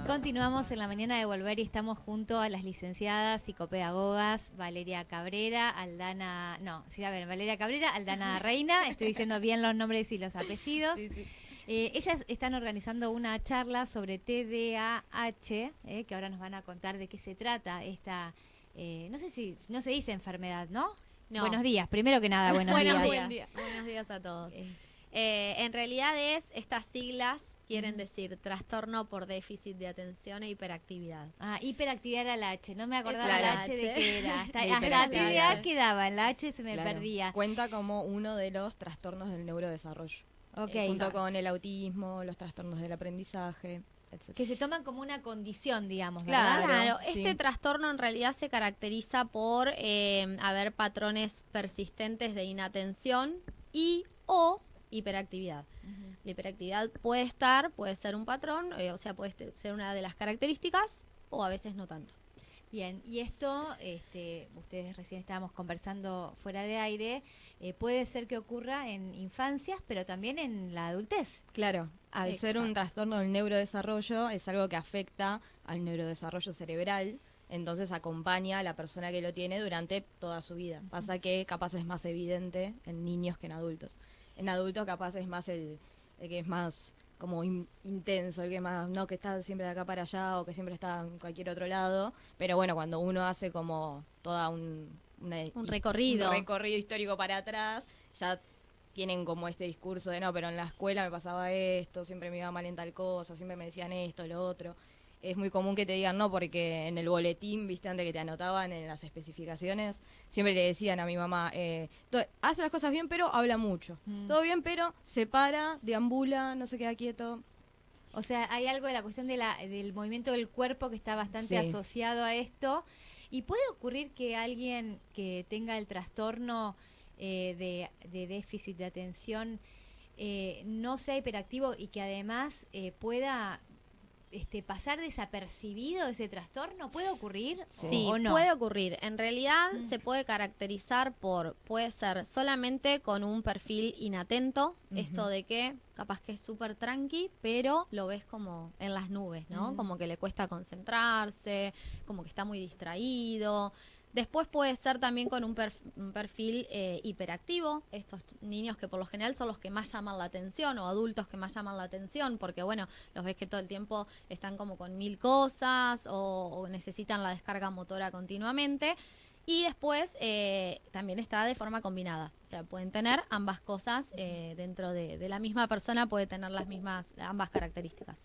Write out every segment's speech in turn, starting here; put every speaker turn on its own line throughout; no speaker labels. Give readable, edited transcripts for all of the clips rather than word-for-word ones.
Continuamos en la mañana de Volver y estamos junto a las licenciadas psicopedagogas Valeria Cabrera, Valeria Cabrera, Aldana Reina, estoy diciendo bien los nombres y los apellidos.
Sí.
Ellas están organizando una charla sobre TDAH, que ahora nos van a contar de qué se trata esta, no se dice enfermedad, ¿no?
No.
Buenos días, primero que nada, buenos días.
Buenos días a todos. En realidad estas siglas quieren decir trastorno por déficit de atención e hiperactividad.
Hiperactividad era la H, no me acordaba
Es
la
la
H
H.
de qué era. Hasta
Hiperactividad.
TDA quedaba, en la H se me
Claro.
perdía.
Cuenta como uno de los trastornos del neurodesarrollo.
Okay.
Junto con el autismo, los trastornos del aprendizaje, etc.
Que se toman como una condición, digamos, ¿verdad?
Claro,
sí.
este trastorno en realidad se caracteriza por haber patrones persistentes de inatención o hiperactividad. La hiperactividad puede ser un patrón, puede ser una de las características o a veces no tanto.
Bien, y esto, ustedes recién estábamos conversando fuera de aire, puede ser que ocurra en infancias, pero también en la adultez.
Claro, al ser un trastorno del neurodesarrollo es algo que afecta al neurodesarrollo cerebral, entonces acompaña a la persona que lo tiene durante toda su vida. Pasa que capaz es más evidente en niños que en adultos. En adultos capaz es más el que es más como intenso, el que más que está siempre de acá para allá o que siempre está en cualquier otro lado, pero bueno, cuando uno hace como toda un
recorrido
histórico para atrás, ya tienen como este discurso de no, pero en la escuela me pasaba esto, siempre me iba mal en tal cosa, siempre me decían esto, lo otro. Es muy común que te digan no, porque en el boletín, viste, antes que te anotaban en las especificaciones, siempre le decían a mi mamá, hace las cosas bien, pero habla mucho. Todo bien, pero se para, deambula, no se queda quieto.
O sea, hay algo de la cuestión del movimiento del cuerpo que está bastante asociado a esto. ¿Y puede ocurrir que alguien que tenga el trastorno de déficit de atención no sea hiperactivo y que además pueda pasar desapercibido ese trastorno? ¿Puede ocurrir
Sí,
o no?
puede ocurrir. En realidad se puede caracterizar puede ser solamente con un perfil inatento, esto de que capaz que es súper tranqui, pero lo ves como en las nubes, ¿no? Como que le cuesta concentrarse, como que está muy distraído. Después puede ser también con un perfil hiperactivo, estos niños que por lo general son los que más llaman la atención o adultos que más llaman la atención porque bueno, los ves que todo el tiempo están como con 1000 cosas o necesitan la descarga motora continuamente. Y después también está de forma combinada, o sea, pueden tener ambas cosas dentro de la misma persona, puede tener ambas características.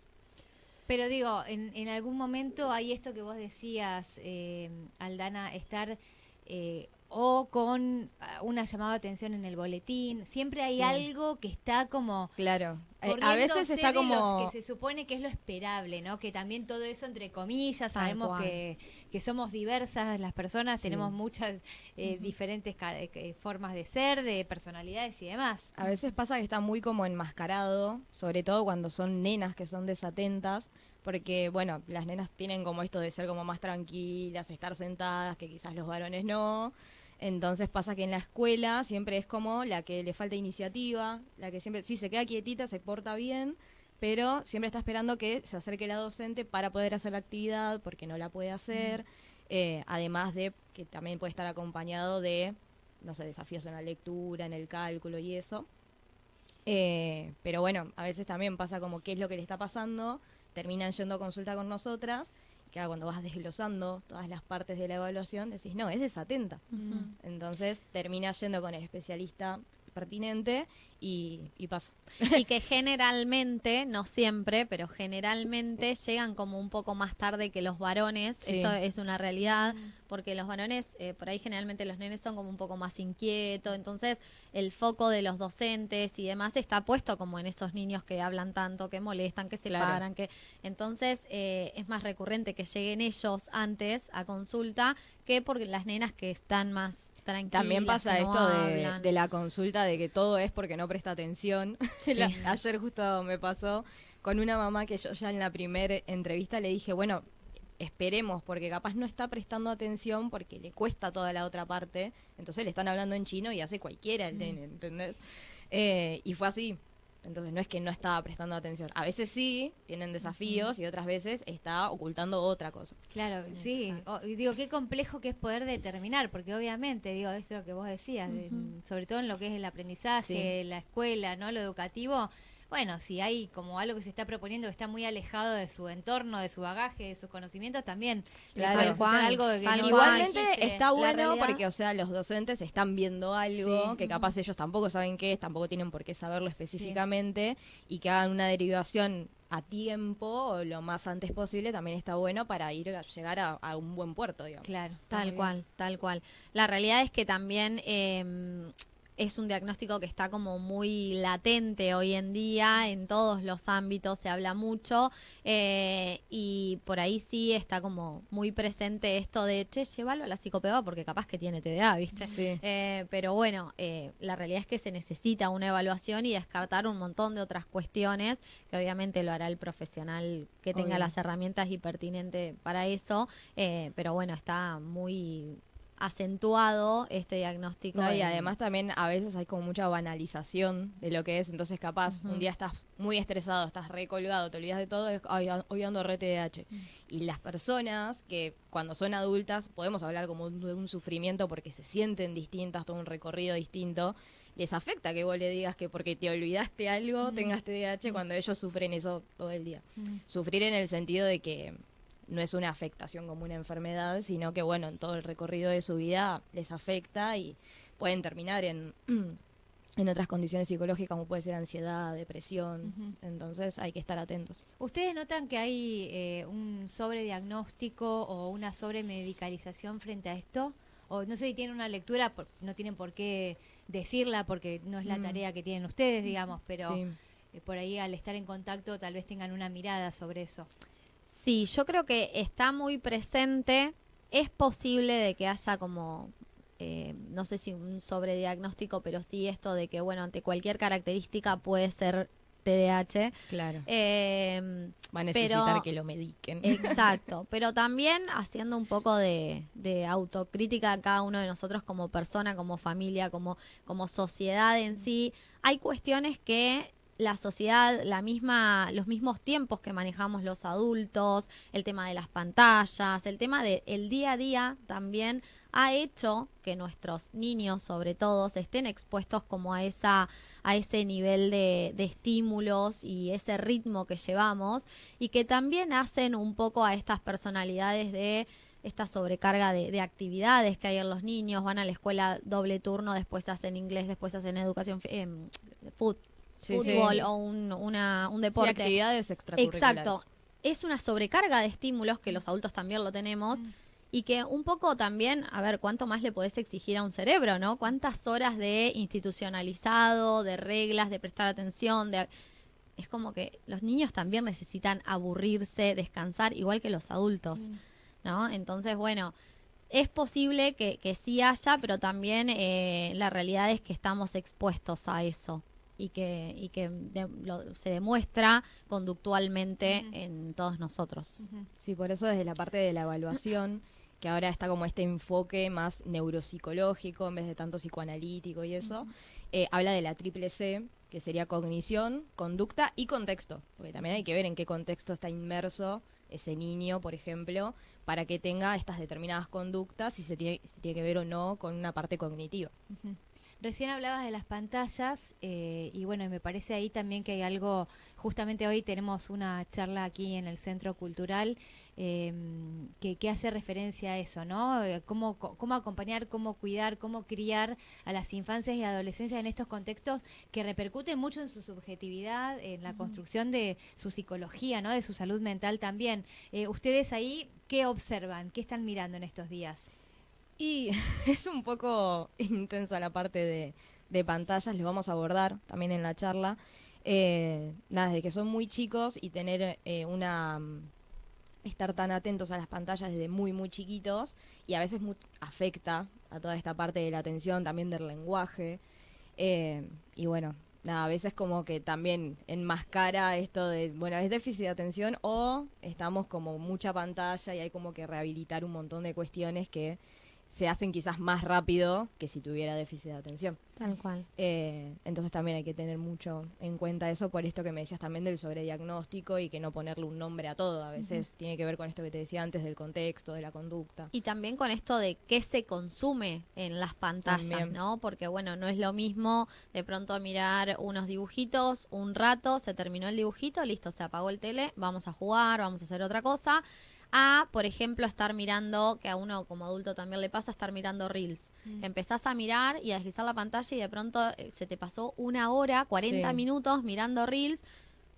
Pero digo, en algún momento hay esto que vos decías, Aldana, estar o con una llamada de atención en el boletín. Siempre hay algo que está como...
Claro, a veces está como...
los que se supone que es lo esperable, ¿no? Que también todo eso, entre comillas, sabemos que somos diversas las personas, tenemos muchas diferentes formas de ser, de personalidades y demás.
A veces pasa que está muy como enmascarado, sobre todo cuando son nenas que son desatentas, porque, bueno, las nenas tienen como esto de ser como más tranquilas, estar sentadas, que quizás los varones no. Entonces pasa que en la escuela siempre es como la que le falta iniciativa, la que siempre, sí, se queda quietita, se porta bien, pero siempre está esperando que se acerque la docente para poder hacer la actividad, porque no la puede hacer. Además de que también puede estar acompañado de, no sé, desafíos en la lectura, en el cálculo y eso. Pero bueno, a veces también pasa como qué es lo que le está pasando, terminan yendo a consulta con nosotras, que cuando vas desglosando todas las partes de la evaluación decís, no, es desatenta. Entonces termina yendo con el especialista pertinente y pasa.
Y que generalmente, no siempre, pero generalmente llegan como un poco más tarde que los varones.
Sí.
Esto es una realidad, porque los varones, por ahí generalmente los nenes son como un poco más inquietos, entonces el foco de los docentes y demás está puesto como en esos niños que hablan tanto, que molestan, que se paran, que entonces es más recurrente que lleguen ellos antes a consulta que porque las nenas que están más tranquilas.
También pasa
que no
esto
hablan.
de la consulta, de que todo es porque no presta atención.
Sí.
Ayer justo me pasó con una mamá que yo ya en la primera entrevista le dije, bueno, esperemos, porque capaz no está prestando atención porque le cuesta toda la otra parte, entonces le están hablando en chino y hace cualquiera el nene, ¿entendés? Y fue así. Entonces no es que no estaba prestando atención. A veces sí, tienen desafíos y otras veces está ocultando otra cosa.
Claro, sí. Digo, qué complejo que es poder determinar, porque obviamente, digo, esto es lo que vos decías, sobre todo en lo que es el aprendizaje, la escuela, ¿no? Lo educativo. Bueno, si hay como algo que se está proponiendo que está muy alejado de su entorno, de su bagaje, de sus conocimientos, también
claro,
algo de que
igualmente está bueno porque, o sea, los docentes están viendo algo que capaz ellos tampoco saben qué es, tampoco tienen por qué saberlo específicamente, y que hagan una derivación a tiempo o lo más antes posible también está bueno para llegar a un buen puerto, digamos.
Claro,
tal cual. La realidad es que también es un diagnóstico que está como muy latente hoy en día, en todos los ámbitos se habla mucho, y por ahí sí está como muy presente esto de, che, llévalo a la psicopedagoga porque capaz que tiene TDA, ¿viste?
Sí.
Pero bueno, la realidad es que se necesita una evaluación y descartar un montón de otras cuestiones, que obviamente lo hará el profesional que tenga las herramientas y pertinente para eso, pero bueno, está muy acentuado este diagnóstico.
No, y además también a veces hay como mucha banalización de lo que es, entonces capaz un día estás muy estresado, estás recolgado, te olvidas de todo, hoy ando re TDAH. Y las personas que cuando son adultas podemos hablar como de un sufrimiento porque se sienten distintas, todo un recorrido distinto, les afecta que vos le digas que porque te olvidaste algo tengas TDAH cuando ellos sufren eso todo el día. Sufrir en el sentido de que no es una afectación como una enfermedad, sino que, bueno, en todo el recorrido de su vida les afecta y pueden terminar en otras condiciones psicológicas como puede ser ansiedad, depresión. Entonces hay que estar atentos.
¿Ustedes notan que hay un sobrediagnóstico o una sobremedicalización frente a esto? O no sé si tienen una lectura, no tienen por qué decirla porque no es la tarea que tienen ustedes, digamos, pero por ahí al estar en contacto tal vez tengan una mirada sobre eso.
Sí, yo creo que está muy presente. Es posible de que haya como, no sé si un sobrediagnóstico, pero sí esto de que, bueno, ante cualquier característica puede ser TDAH.
Claro. Va a necesitar que lo mediquen.
Exacto, pero también haciendo un poco de autocrítica a cada uno de nosotros como persona, como familia, como sociedad en sí. Hay cuestiones que la sociedad, los mismos tiempos que manejamos los adultos, el tema de las pantallas, el tema del día a día también ha hecho que nuestros niños, sobre todo, estén expuestos como a ese nivel de estímulos y ese ritmo que llevamos, y que también hacen un poco a estas personalidades de esta sobrecarga de actividades que hay en los niños. Van a la escuela doble turno, después hacen inglés, después hacen educación, fútbol o un deporte.
Sí, actividades extracurriculares.
Exacto. Es una sobrecarga de estímulos que los adultos también lo tenemos, y que un poco también, a ver, ¿cuánto más le podés exigir a un cerebro, no? ¿Cuántas horas de institucionalizado, de reglas, de prestar atención? Es como que los niños también necesitan aburrirse, descansar, igual que los adultos, ¿no? Entonces, bueno, es posible que sí haya, pero también la realidad es que estamos expuestos a eso. Y que se demuestra conductualmente en todos nosotros.
Sí, por eso desde la parte de la evaluación, que ahora está como este enfoque más neuropsicológico en vez de tanto psicoanalítico y eso, habla de la triple C, que sería cognición, conducta y contexto, porque también hay que ver en qué contexto está inmerso ese niño, por ejemplo, para que tenga estas determinadas conductas y si tiene que ver o no con una parte cognitiva.
Recién hablabas de las pantallas y bueno, me parece ahí también que hay algo, justamente hoy tenemos una charla aquí en el Centro Cultural que hace referencia a eso, ¿no? Cómo acompañar, cómo cuidar, cómo criar a las infancias y adolescencias en estos contextos que repercuten mucho en su subjetividad, en la construcción de su psicología, ¿no? De su salud mental también. ¿Ustedes ahí qué observan? ¿Qué están mirando en estos días?
Y es un poco intensa la parte de pantallas, les vamos a abordar también en la charla. Nada, desde que son muy chicos y tener estar tan atentos a las pantallas desde muy, muy chiquitos, y a veces afecta a toda esta parte de la atención, también del lenguaje. Y bueno, nada, a veces como que también enmascara esto de, bueno, es déficit de atención o estamos como mucha pantalla y hay como que rehabilitar un montón de cuestiones que se hacen quizás más rápido que si tuviera déficit de atención.
Tal cual.
Entonces también hay que tener mucho en cuenta eso, por esto que me decías también del sobrediagnóstico y que no ponerle un nombre a todo. A veces tiene que ver con esto que te decía antes del contexto, de la conducta.
Y también con esto de qué se consume en las pantallas,
También.
¿no? Porque, bueno, no es lo mismo de pronto mirar unos dibujitos un rato, se terminó el dibujito, listo, se apagó el tele, vamos a jugar, vamos a hacer otra cosa. A, por ejemplo, estar mirando, que a uno como adulto también le pasa, estar mirando reels. Que empezás a mirar y a deslizar la pantalla y de pronto se te pasó 1 hora, 40
Sí.
minutos mirando reels,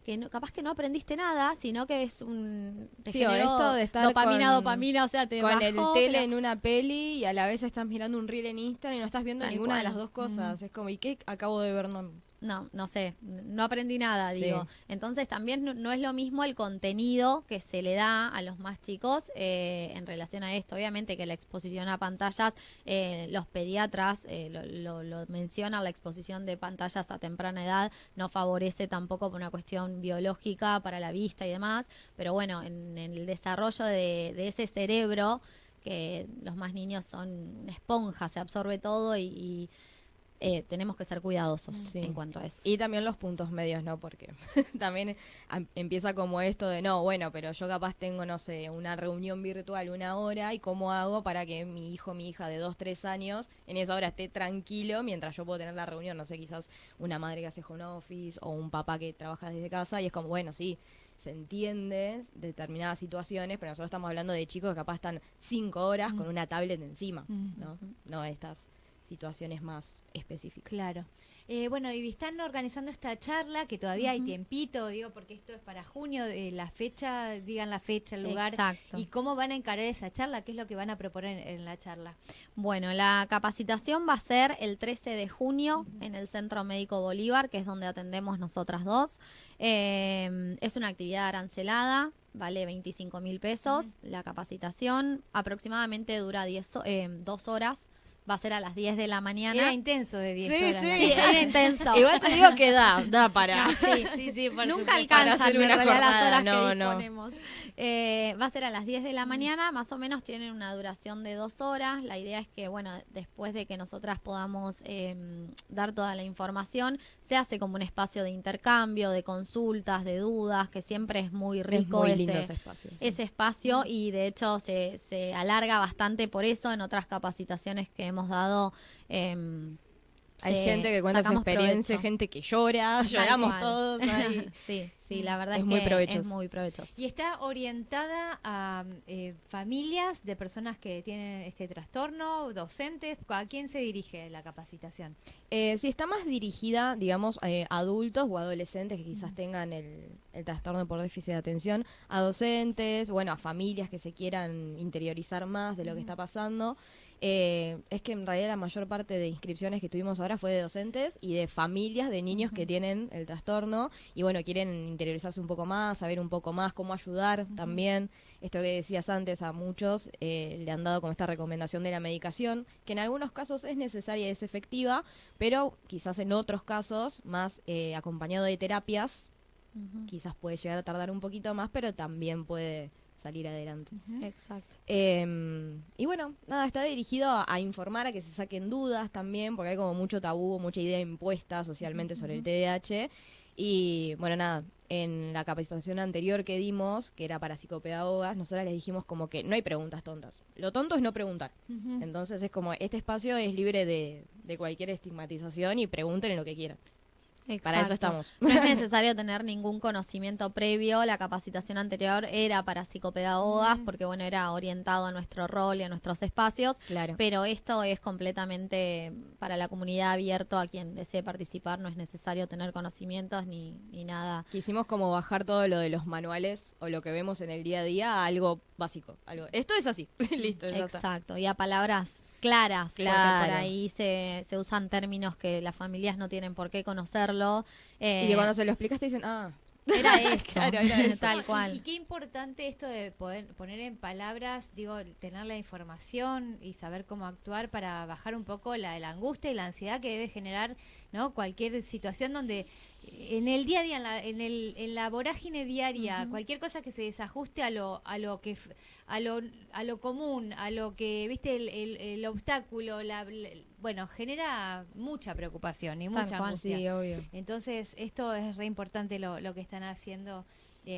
que no, capaz que no aprendiste nada, sino que es te
Sí, o
generó
esto de estar
dopamina, o sea, te
con
bajó,
el tele
pero-
en una peli y a la vez estás mirando un reel en Instagram y no estás viendo
Tal
ninguna de
cual.
las dos cosas. Es como, ¿y qué acabo de ver?
No sé, no aprendí nada,
Sí.
digo. Entonces también no es lo mismo el contenido que se le da a los más chicos en relación a esto. Obviamente que la exposición a pantallas, los pediatras lo mencionan, la exposición de pantallas a temprana edad no favorece tampoco por una cuestión biológica para la vista y demás, pero bueno, en el desarrollo de ese cerebro, que los más niños son esponjas, se absorbe todo y tenemos que ser cuidadosos
Sí.
en cuanto a eso.
Y también los puntos medios, ¿no? Porque también empieza como esto de, no, bueno, pero yo capaz tengo, no sé, una reunión virtual 1 hora y cómo hago para que mi hijo, mi hija de 2, 3 años en esa hora esté tranquilo mientras yo puedo tener la reunión, no sé, quizás una madre que hace home office o un papá que trabaja desde casa y es como, bueno, sí, se entiende determinadas situaciones, pero nosotros estamos hablando de chicos que capaz están 5 horas con una tablet encima, ¿no? No estas situaciones más específicas.
Claro. Bueno, y están organizando esta charla, que todavía hay tiempito, digo, porque esto es para junio, la fecha, digan la fecha, el lugar.
Exacto.
¿Y cómo van a encarar esa charla? ¿Qué es lo que van a proponer en la charla?
Bueno, la capacitación va a ser el 13 de junio en el Centro Médico Bolívar, que es donde atendemos nosotras dos. Es una actividad arancelada, vale 25.000 pesos. La capacitación aproximadamente dura 2 horas. Va a ser a las 10 de la mañana.
Era intenso de 10
Sí,
horas.
sí.
la
Sí,
charla.
era intenso.
Igual te digo que da para...
Ah, sí.
Sí, por
Nunca
supuesto.
Para
alcanzan
hacer
en
una
realidad las
jornada,
horas
no,
que
no.
disponemos. Va a ser a las 10 de la mañana, más o menos tienen una duración de 2 horas. La idea es que, bueno, después de que nosotras podamos dar toda la información, se hace como un espacio de intercambio, de consultas, de dudas, que siempre es muy rico
es muy lindo ese espacio. Sí.
ese espacio y de hecho se alarga bastante por eso en otras capacitaciones que hemos dado.
Hay gente que cuenta su
sacamos
experiencia,
provecho.
gente que llora,
Tal
lloramos
cual.
todos. Ahí.
Sí, la verdad
Es
es,
muy
que
provechoso.
es muy provechoso.
Y está orientada a familias de personas que tienen este trastorno, docentes. ¿A quién se dirige la capacitación?
Sí, está más dirigida, digamos, a adultos o adolescentes que quizás tengan el trastorno por déficit de atención, a docentes, bueno, a familias que se quieran interiorizar más de lo que está pasando. Es que en realidad la mayor parte de inscripciones que tuvimos ahora fue de docentes y de familias de niños que tienen el trastorno y bueno, quieren interiorizarse un poco más, saber un poco más cómo ayudar también. Esto que decías antes, a muchos le han dado como esta recomendación de la medicación, que en algunos casos es necesaria y es efectiva, pero quizás en otros casos, más acompañado de terapias, quizás puede llegar a tardar un poquito más, pero también puede salir adelante.
Exacto.
Y bueno, nada, está dirigido a informar, a que se saquen dudas también, porque hay como mucho tabú, mucha idea impuesta socialmente sobre el TDAH. Y bueno, nada, en la capacitación anterior que dimos, que era para psicopedagogas, nosotras les dijimos como que no hay preguntas tontas. Lo tonto es no preguntar. Entonces es como, este espacio es libre de cualquier estigmatización y pregunten en lo que quieran. Para eso
Exacto.
estamos.
No es necesario tener ningún conocimiento previo. La capacitación anterior era para psicopedagogas porque, bueno, era orientado a nuestro rol y a nuestros espacios.
Claro.
Pero esto es completamente para la comunidad abierto a quien desee participar. No es necesario tener conocimientos ni nada.
Quisimos como bajar todo lo de los manuales o lo que vemos en el día a día a algo básico. Esto es así. Listo, ya está.
Exacto. Y a palabras claras, porque
Claro.
por ahí se usan términos que las familias no tienen por qué conocerlo.
Y que cuando se lo explicas te dicen,
Era eso,
Claro, era eso.
tal cual.
Y qué importante esto de poder poner en palabras, digo, tener la información y saber cómo actuar para bajar un poco la angustia y la ansiedad que debe generar, ¿no? Cualquier situación donde en el día a día, en la vorágine diaria, cualquier cosa que se desajuste a lo común, a lo que, viste, el obstáculo, bueno, genera mucha preocupación y mucha angustia.
Sí, obvio.
Entonces, esto es re importante lo que están haciendo.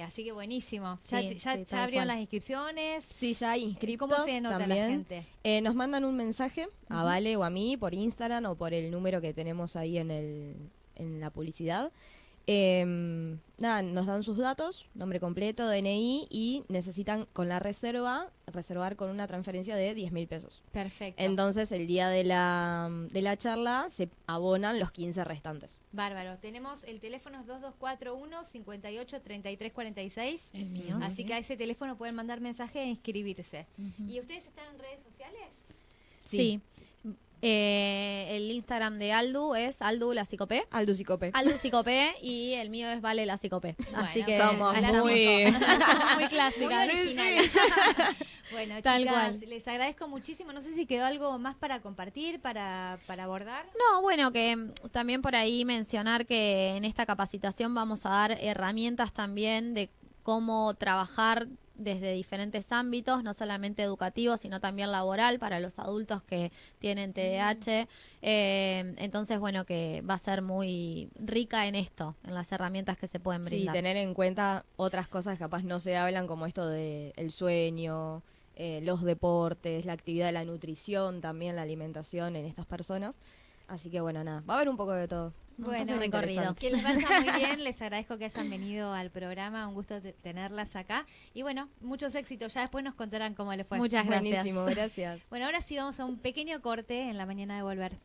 Así que buenísimo.
Sí,
¿Ya abrieron las inscripciones?
Sí, ya hay inscriptos.
¿Cómo se nota
también.
la gente?
Nos mandan un mensaje a Vale o a mí por Instagram o por el número que tenemos ahí en la publicidad. Nada, nos dan sus datos, nombre completo, DNI, y necesitan con la reservar con una transferencia de 10.000 pesos.
Perfecto.
Entonces el día de la charla se abonan los 15 restantes.
Bárbaro. Tenemos el teléfono 2241 58 33 46.
El mío.
Así que a ese teléfono pueden mandar mensaje e inscribirse. ¿Y ustedes están en redes sociales?
Sí. El Instagram de Aldu es Aldu la Psicopé.
Aldu Psicopé.
Aldu Psicopé y el mío es Vale la Psicopé. Así que
somos
somos muy clásicas.
Muy originales. Bueno,
Tal
chicas,
cual.
les agradezco muchísimo. No sé si quedó algo más para compartir, para abordar.
No, bueno, que también por ahí mencionar que en esta capacitación vamos a dar herramientas también de cómo trabajar desde diferentes ámbitos, no solamente educativos, sino también laboral para los adultos que tienen TDAH. Entonces, bueno, que va a ser muy rica en esto, en las herramientas que se pueden
Sí,
brindar.
tener en cuenta otras cosas que capaz no se hablan, como esto de el sueño, los deportes, la actividad de la nutrición, también la alimentación en estas personas. Así que bueno, nada, va a haber un poco de todo.
Bueno,
recorrido.
Que les vaya muy bien, les agradezco que hayan venido al programa, un gusto tenerlas acá. Y bueno, muchos éxitos, ya después nos contarán cómo les fue.
Muchas gracias.
Buenísimo, gracias.
Bueno, ahora sí vamos a un pequeño corte en la mañana de volver.